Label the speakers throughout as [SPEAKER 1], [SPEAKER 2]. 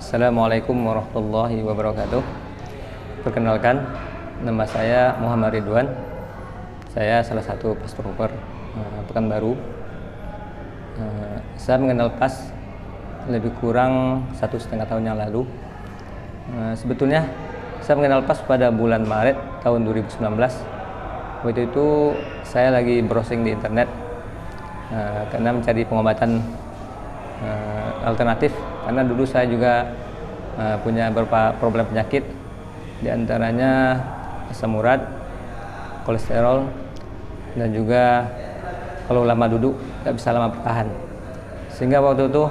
[SPEAKER 1] Assalamualaikum warahmatullahi wabarakatuh. Perkenalkan, nama saya Muhammad Ridwan. Saya salah satu pastor Pekanbaru. Saya mengenal PAS lebih kurang 1,5 tahun yang lalu. Sebetulnya saya mengenal PAS pada bulan Maret tahun 2019. Waktu itu saya lagi browsing di internet karena mencari pengobatan alternatif, karena dulu saya juga punya beberapa problem penyakit, diantaranya asam urat, kolesterol, dan juga kalau lama duduk nggak bisa lama bertahan. Sehingga waktu itu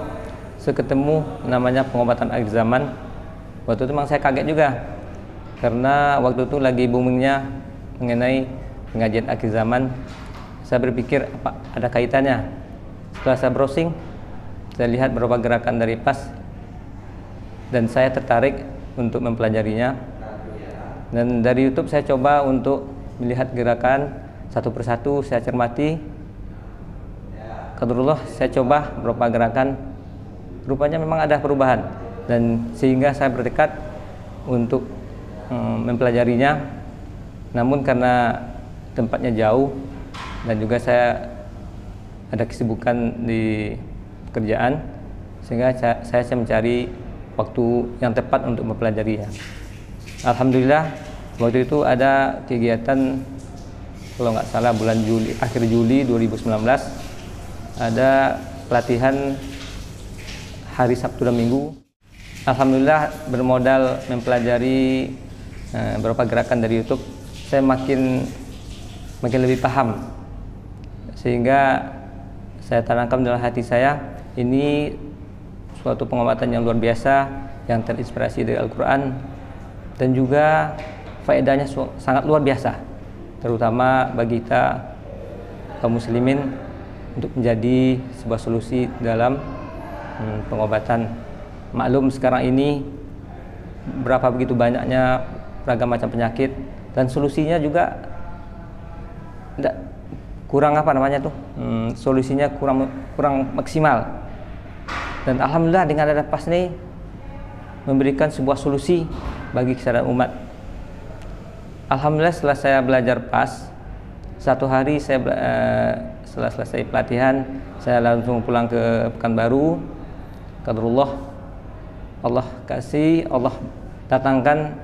[SPEAKER 1] saya ketemu namanya pengobatan akhir zaman. Waktu itu memang saya kaget juga, karena waktu itu lagi boomingnya mengenai pengajian akhir zaman. Saya berpikir apa ada kaitannya. Setelah saya browsing, saya lihat beberapa gerakan dari PAS dan saya tertarik untuk mempelajarinya. Dan dari YouTube saya coba untuk melihat gerakan satu persatu, saya cermati. Qadarullah, saya coba beberapa gerakan, rupanya memang ada perubahan, dan sehingga saya bertekad untuk mempelajarinya. Namun karena tempatnya jauh dan juga saya ada kesibukan di kerjaan, sehingga saya mencari waktu yang tepat untuk mempelajarinya. Alhamdulillah, waktu itu ada kegiatan, kalau nggak salah bulan Juli, akhir Juli 2019, ada pelatihan hari Sabtu dan Minggu. Alhamdulillah, bermodal mempelajari beberapa gerakan dari YouTube, saya makin lebih paham, sehingga saya tanamkan dalam hati saya, ini suatu pengobatan yang luar biasa, yang terinspirasi dari Al-Quran, dan juga faedahnya sangat luar biasa, terutama bagi kita kaum muslimin untuk menjadi sebuah solusi dalam pengobatan. Maklum sekarang ini berapa begitu banyaknya beragam macam penyakit, dan solusinya juga kurang solusinya kurang maksimal. Dan alhamdulillah dengan ada PAS ini memberikan sebuah solusi bagi kesadaran umat. Alhamdulillah setelah saya belajar PAS, satu hari setelah selesai pelatihan, saya langsung pulang ke Pekanbaru. Qadarullah, Allah kasih, Allah datangkan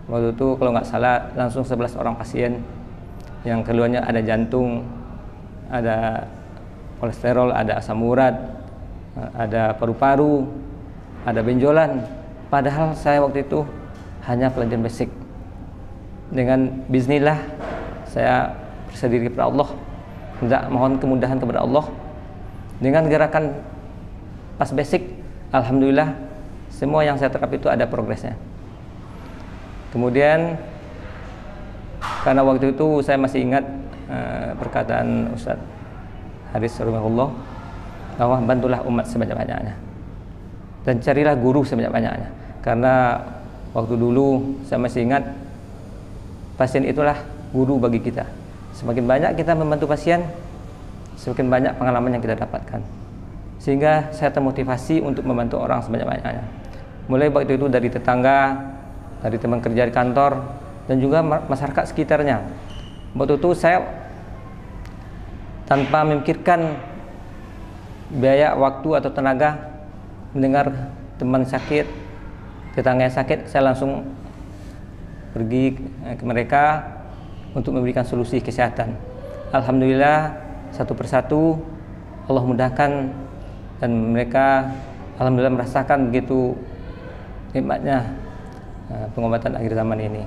[SPEAKER 1] waktu itu kalau nggak salah langsung 11 orang pasien, yang keluarnya ada jantung, ada kolesterol, ada asam urat, ada paru-paru, ada benjolan. Padahal saya waktu itu hanya pelajaran basic. Dengan bismillah saya berserah diri kepada Allah, minta mohon kemudahan kepada Allah. Dengan gerakan PAS basic, alhamdulillah semua yang saya terapkan itu ada progresnya. Kemudian karena waktu itu saya masih ingat perkataan Ustadz Haris rahimahullah, bahwa bantulah umat sebanyak-banyaknya dan carilah guru sebanyak-banyaknya. Karena waktu dulu saya masih ingat, pasien itulah guru bagi kita. Semakin banyak kita membantu pasien, semakin banyak pengalaman yang kita dapatkan. Sehingga saya termotivasi untuk membantu orang sebanyak-banyaknya. Mulai waktu itu dari tetangga, dari teman kerja di kantor, dan juga masyarakat sekitarnya. Waktu itu saya tanpa memikirkan biaya, waktu atau tenaga, mendengar teman sakit, tetangga yang sakit, saya langsung pergi ke mereka untuk memberikan solusi kesehatan. Alhamdulillah satu persatu Allah mudahkan, dan mereka alhamdulillah merasakan begitu nikmatnya pengobatan akhir zaman ini.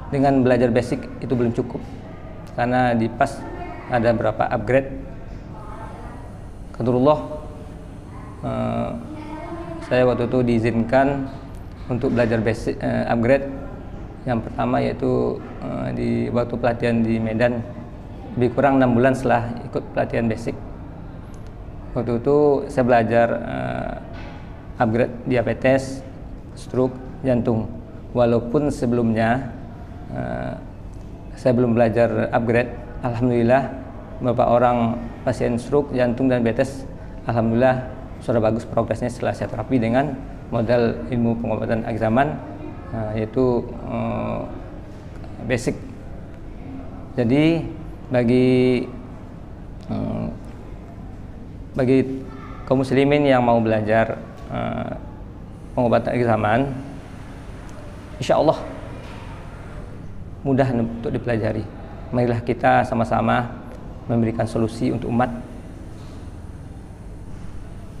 [SPEAKER 1] Dengan belajar basic itu belum cukup, karena di PAS ada beberapa upgrade. Qadarullah, saya waktu itu diizinkan untuk belajar basic upgrade. Yang pertama yaitu di waktu pelatihan di Medan, lebih kurang 6 bulan setelah ikut pelatihan basic. Waktu itu saya belajar upgrade diabetes, stroke, jantung. Walaupun sebelumnya saya belum belajar upgrade, alhamdulillah beberapa orang pasien stroke, jantung, dan diabetes, alhamdulillah sudah bagus progresnya setelah saya terapi dengan modal ilmu pengobatan akhir zaman, yaitu basic. Jadi bagi kaum muslimin yang mau belajar pengobatan akhir zaman, insya Allah mudah untuk dipelajari. Marilah kita sama-sama memberikan solusi untuk umat.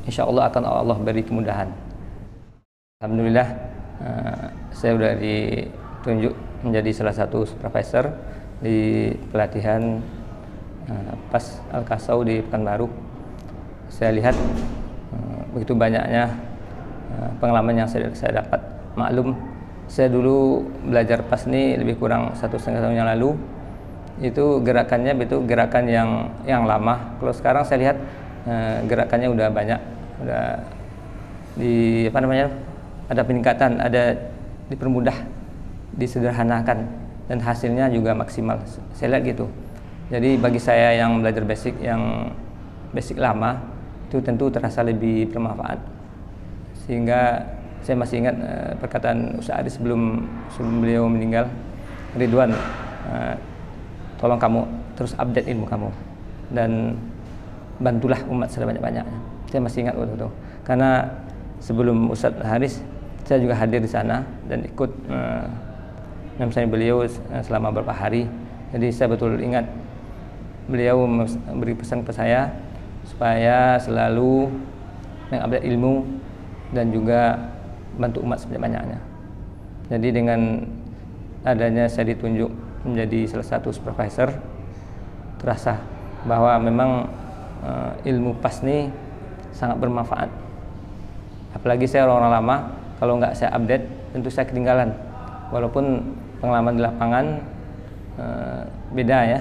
[SPEAKER 1] Insya Allah akan Allah beri kemudahan. Alhamdulillah, saya sudah ditunjuk menjadi salah satu supervisor di pelatihan PAS Al-Kasau di Pekanbaru. Saya lihat begitu banyaknya pengalaman yang saya dapat. Maklum, saya dulu belajar PAS ini lebih kurang 1,5 tahun yang lalu. Itu gerakannya gerakan yang lama. Kalau sekarang saya lihat gerakannya udah banyak, udah ada peningkatan, ada dipermudah, disederhanakan, dan hasilnya juga maksimal. Saya lihat gitu. Jadi bagi saya yang belajar basic lama, itu tentu terasa lebih bermanfaat. Sehingga saya masih ingat perkataan Ustaz Aris sebelum beliau meninggal, Ridwan, tolong kamu terus update ilmu kamu dan bantulah umat sebanyak-banyaknya. Saya masih ingat waktu itu, karena sebelum Ustaz Haris saya juga hadir di sana dan ikut mendampingi beliau selama beberapa hari. Jadi saya betul ingat beliau memberi pesan ke saya supaya selalu mengupdate ilmu dan juga bantu umat sebanyak-banyaknya. Jadi dengan adanya saya ditunjuk menjadi salah satu supervisor, terasa bahwa memang ilmu PAS ini sangat bermanfaat. Apalagi saya orang lama, kalau nggak saya update tentu saya ketinggalan. Walaupun pengalaman di lapangan beda ya,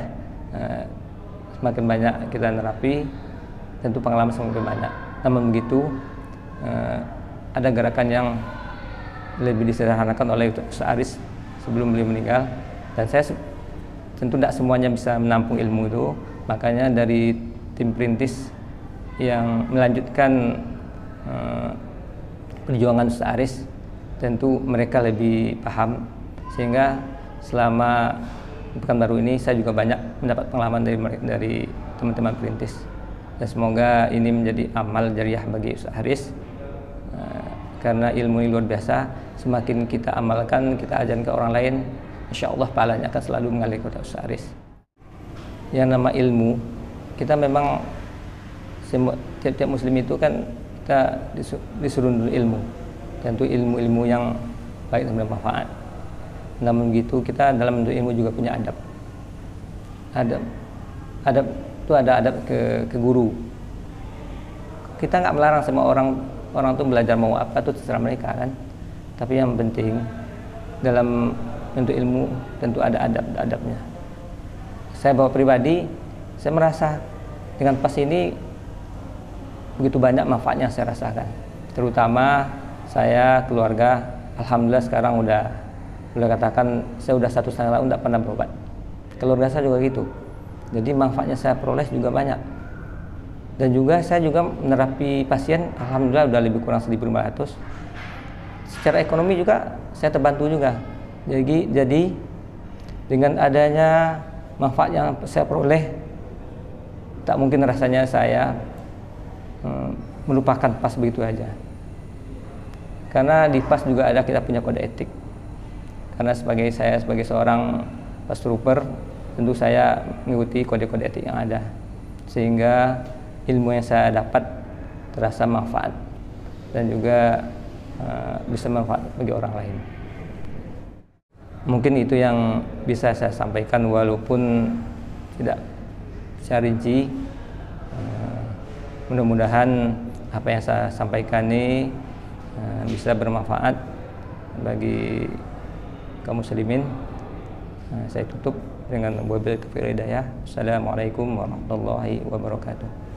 [SPEAKER 1] semakin banyak kita nerapi, tentu pengalaman semakin banyak. Namun begitu, ada gerakan yang lebih disederhanakan oleh Ustaz Aris sebelum beliau meninggal, dan saya tentu tidak semuanya bisa menampung ilmu itu. Makanya dari tim perintis yang melanjutkan perjuangan Ustaz Aris, tentu mereka lebih paham, sehingga selama Pekanbaru ini saya juga banyak mendapat pengalaman dari teman-teman perintis. Dan semoga ini menjadi amal jariah bagi Ustaz Haris, karena ilmu ini luar biasa. Semakin kita amalkan, kita ajarkan ke orang lain, insya Allah pahalanya akan selalu mengalir kepada Ustaz Haris. Yang nama ilmu, kita memang tiap muslim itu kan kita disuruh dulu ilmu, tentu ilmu-ilmu yang baik dan bermanfaat. Namun begitu, kita dalam bentuk ilmu juga punya adab. Adab itu ada adab ke guru. Kita nggak melarang sama orang tuh belajar mau apa, itu terserah mereka kan. Tapi yang penting dalam bentuk ilmu tentu ada adabnya. Saya bawa pribadi, saya merasa dengan PAS ini begitu banyak manfaatnya saya rasakan. Terutama saya, keluarga, alhamdulillah sekarang udah katakan saya udah 1,5 tahun tidak pernah berobat. Keluarga saya juga gitu. Jadi manfaatnya saya peroleh juga banyak. Dan juga saya juga menerapi pasien, alhamdulillah udah lebih kurang 1.500. Secara ekonomi juga saya terbantu juga. Jadi dengan adanya manfaat yang saya peroleh, tak mungkin rasanya saya melupakan PAS begitu aja. Karena di PAS juga ada, kita punya kode etik. Karena saya sebagai seorang PAS trooper, tentu saya mengikuti kode-kode etik yang ada, sehingga ilmu yang saya dapat terasa manfaat dan juga bisa manfaat bagi orang lain. Mungkin itu yang bisa saya sampaikan, walaupun tidak secara rinci. Mudah-mudahan apa yang saya sampaikan ini bisa bermanfaat bagi kaum muslimin. Saya tutup dengan wabillahi taufiq wal hidayah. Assalamualaikum warahmatullahi wabarakatuh.